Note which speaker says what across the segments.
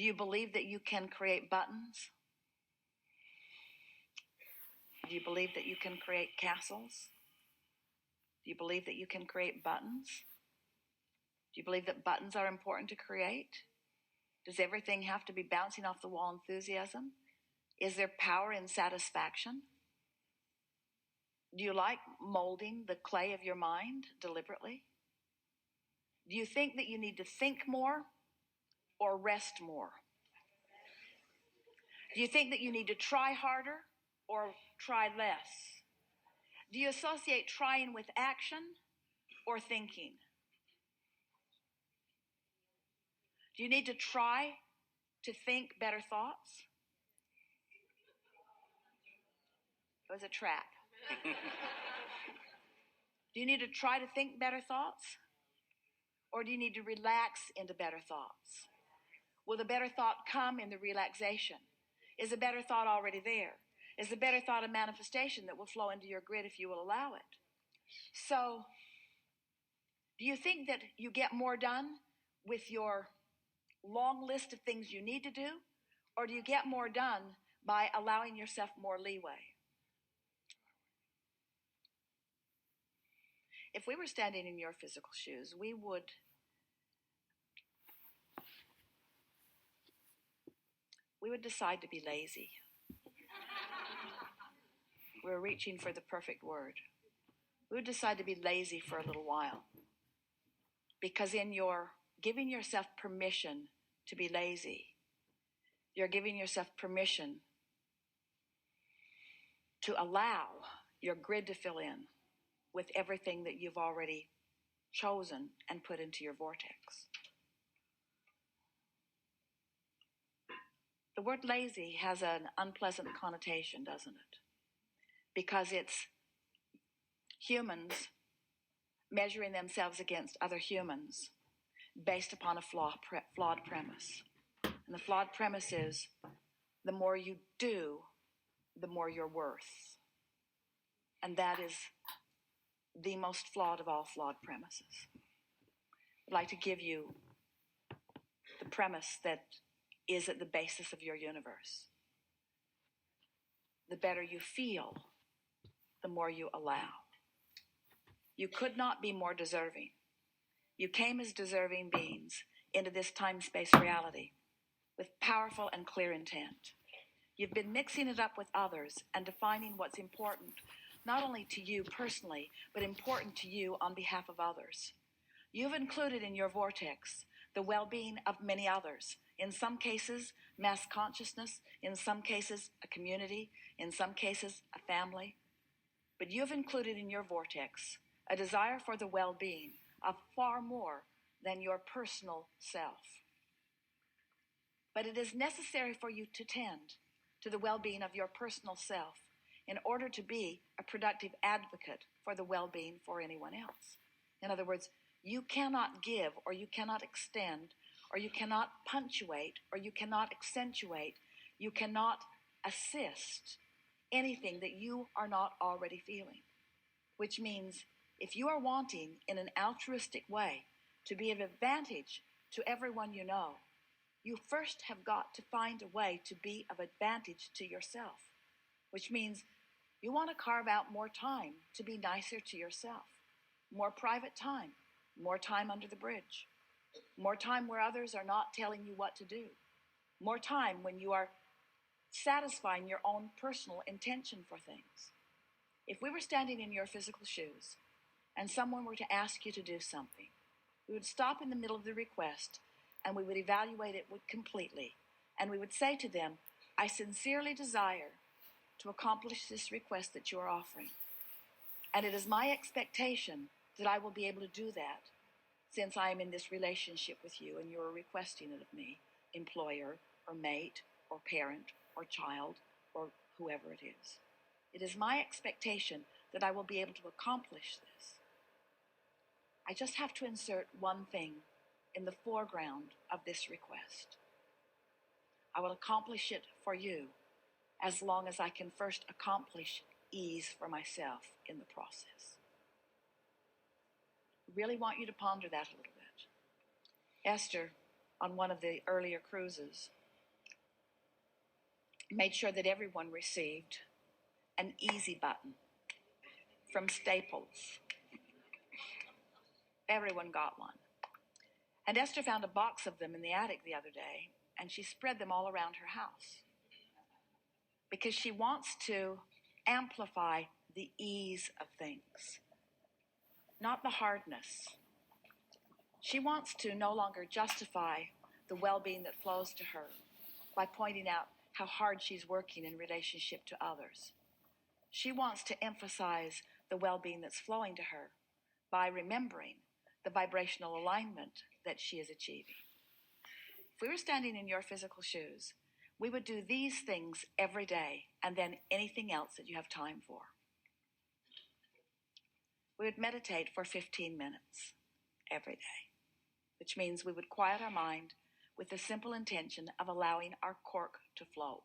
Speaker 1: Do you believe that you can create buttons? Do you believe that you can create castles? Do you believe that you can create buttons? Do you believe that buttons are important to create? Does everything have to be bouncing off the wall enthusiasm? Is there power in satisfaction? Do you like molding the clay of your mind deliberately? Do you think that you need to think more or rest more? Do you think that you need to try harder or try less? Do you associate trying with action or thinking? Do you need to try to think better thoughts? It was a trap. Do you need to try to think better thoughts? Or do you need to relax into better thoughts? Will the better thought come in the relaxation? Is the better thought already there? Is the better thought a manifestation that will flow into your grid if you will allow it? So, do you think that you get more done with your long list of things you need to do? Or do you get more done by allowing yourself more leeway? If we were standing in your physical shoes, we would decide to be lazy. We're reaching for the perfect word. We would decide to be lazy for a little while. Because in your giving yourself permission to be lazy, you're giving yourself permission to allow your grid to fill in with everything that you've already chosen and put into your vortex. The word lazy has an unpleasant connotation, doesn't it? Because it's humans measuring themselves against other humans based upon a flawed premise. And the flawed premise is, the more you do, the more you're worth. And that is the most flawed of all flawed premises. I'd like to give you the premise that is at the basis of your universe. The better you feel, the more you allow. You could not be more deserving. You came as deserving beings into this time-space reality with powerful and clear intent. You've been mixing it up with others and defining what's important, not only to you personally, but important to you on behalf of others. You've included in your vortex the well-being of many others. In some cases, mass consciousness. In some cases, a community. In some cases, a family. But you've included in your vortex a desire for the well-being of far more than your personal self. But it is necessary for you to tend to the well-being of your personal self in order to be a productive advocate for the well-being for anyone else. In other words, you cannot give, or you cannot extend, or you cannot punctuate, or you cannot accentuate, you cannot assist anything that you are not already feeling. Which means if you are wanting in an altruistic way to be of advantage to everyone you know, you first have got to find a way to be of advantage to yourself. Which means you want to carve out more time to be nicer to yourself. More private time. More time under the bridge. More time where others are not telling you what to do. More time when you are satisfying your own personal intention for things. If we were standing in your physical shoes and someone were to ask you to do something, we would stop in the middle of the request and we would evaluate it completely. And we would say to them, I sincerely desire to accomplish this request that you are offering. And it is my expectation that I will be able to do that since I am in this relationship with you and you are requesting it of me, employer or mate or parent or child or whoever it is. It is my expectation that I will be able to accomplish this. I just have to insert one thing in the foreground of this request. I will accomplish it for you as long as I can first accomplish ease for myself in the process. I really want you to ponder that a little bit. Esther on one of the earlier cruises, made sure that everyone received an easy button from Staples. Everyone got one. And Esther found a box of them in the attic the other day, and she spread them all around her house because she wants to amplify the ease of things, not the hardness. She wants to no longer justify the well-being that flows to her by pointing out how hard she's working in relationship to others. She wants to emphasize the well-being that's flowing to her by remembering the vibrational alignment that she is achieving. If we were standing in your physical shoes, we would do these things every day and then anything else that you have time for. We would meditate for 15 minutes every day, which means we would quiet our mind with the simple intention of allowing our cork to float.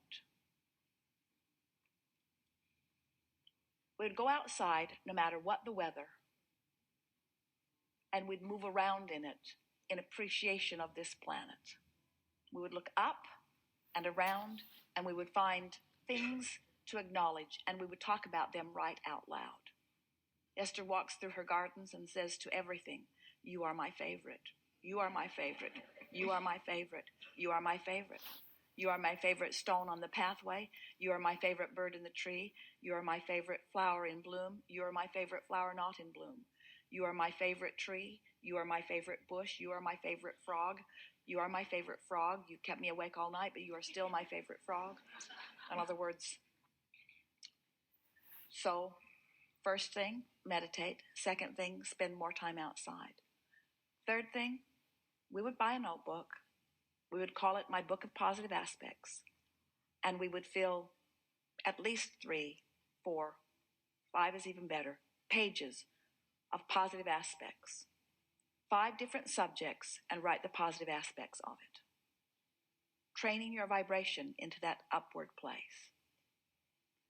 Speaker 1: We would go outside no matter what the weather, and we'd move around in it in appreciation of this planet. We would look up and around, and we would find things to acknowledge, and we would talk about them right out loud. Esther walks through her gardens and says to everything, "You are my favorite. You are my favorite. You are my favorite. You are my favorite. You are my favorite stone on the pathway. You are my favorite bird in the tree. You are my favorite flower in bloom. You are my favorite flower not in bloom. You are my favorite tree. You are my favorite bush. You are my favorite frog. You are my favorite frog. You kept me awake all night, but you are still my favorite frog." In other words, so first thing, meditate. Second thing, spend more time outside. Third thing, we would buy a notebook. We would call it My Book of Positive Aspects. And we would fill at least 3, 4, 5 is even better, pages of positive aspects. 5 different subjects, and write the positive aspects of it. Training your vibration into that upward place.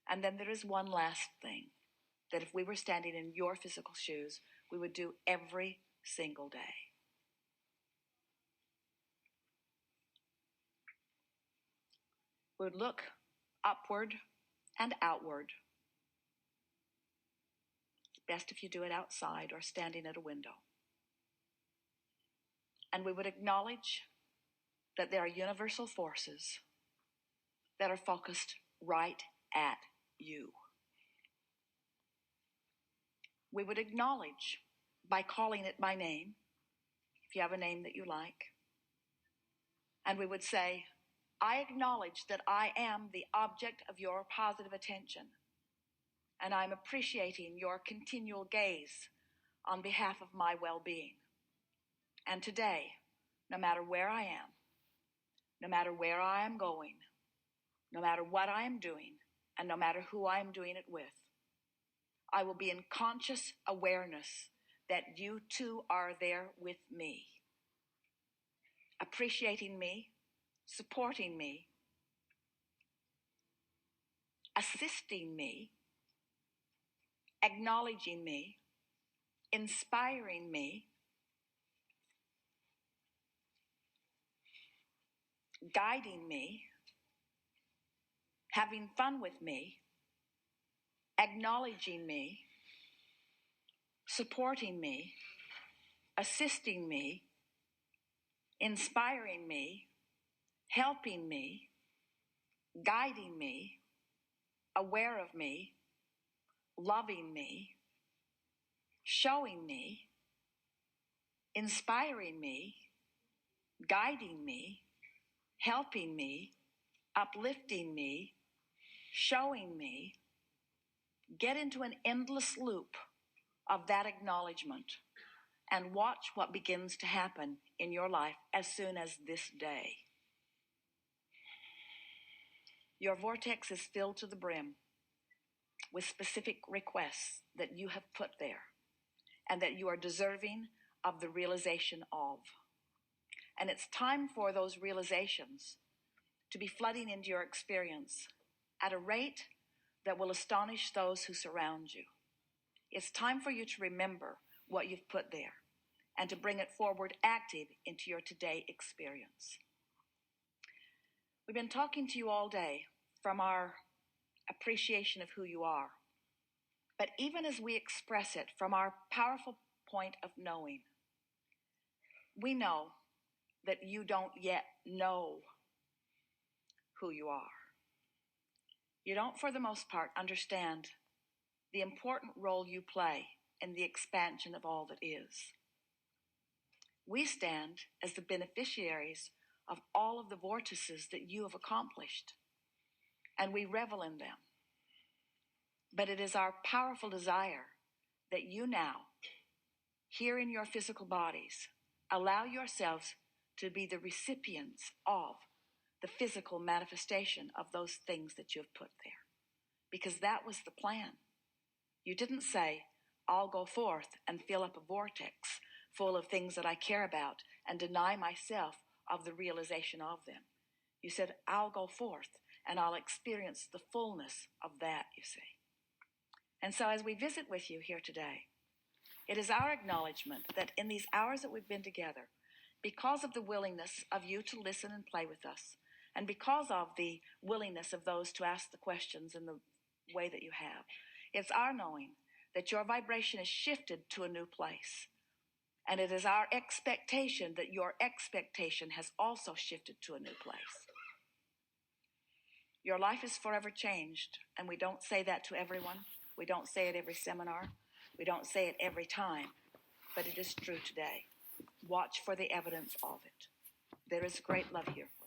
Speaker 1: And then there is one last thing that if we were standing in your physical shoes, we would do every single day. We would look upward and outward. It's best if you do it outside or standing at a window. And we would acknowledge that there are universal forces that are focused right at you. We would acknowledge by calling it by name, if you have a name that you like. And we would say, "I acknowledge that I am the object of your positive attention, and I'm appreciating your continual gaze on behalf of my well-being. And today, no matter where I am, no matter where I am going, no matter what I am doing, and no matter who I am doing it with, I will be in conscious awareness that you too are there with me, appreciating me, supporting me, assisting me, acknowledging me, inspiring me, guiding me, having fun with me, acknowledging me, supporting me, assisting me, inspiring me, helping me, guiding me, aware of me, loving me, showing me, inspiring me, guiding me, helping me, uplifting me, showing me." Get into an endless loop of that acknowledgement and watch what begins to happen in your life as soon as this day. Your vortex is filled to the brim with specific requests that you have put there and that you are deserving of the realization of. And it's time for those realizations to be flooding into your experience at a rate that will astonish those who surround you. It's time for you to remember what you've put there and to bring it forward active into your today experience. We've been talking to you all day from our appreciation of who you are. But even as we express it from our powerful point of knowing, we know that you don't yet know who you are. You don't, for the most part, understand the important role you play in the expansion of all that is. We stand as the beneficiaries of all of the vortices that you have accomplished, and we revel in them. But it is our powerful desire that you now, here in your physical bodies, allow yourselves to be the recipients of the physical manifestation of those things that you have put there. Because that was the plan. You didn't say, I'll go forth and fill up a vortex full of things that I care about and deny myself of the realization of them. You said, I'll go forth and I'll experience the fullness of that, you see. And so as we visit with you here today, it is our acknowledgement that in these hours that we've been together, because of the willingness of you to listen and play with us, and because of the willingness of those to ask the questions in the way that you have, it's our knowing that your vibration is shifted to a new place. And it is our expectation that your expectation has also shifted to a new place. Your life is forever changed, and we don't say that to everyone. We don't say it every seminar. We don't say it every time, but it is true today. Watch for the evidence of it. There is great love here for you.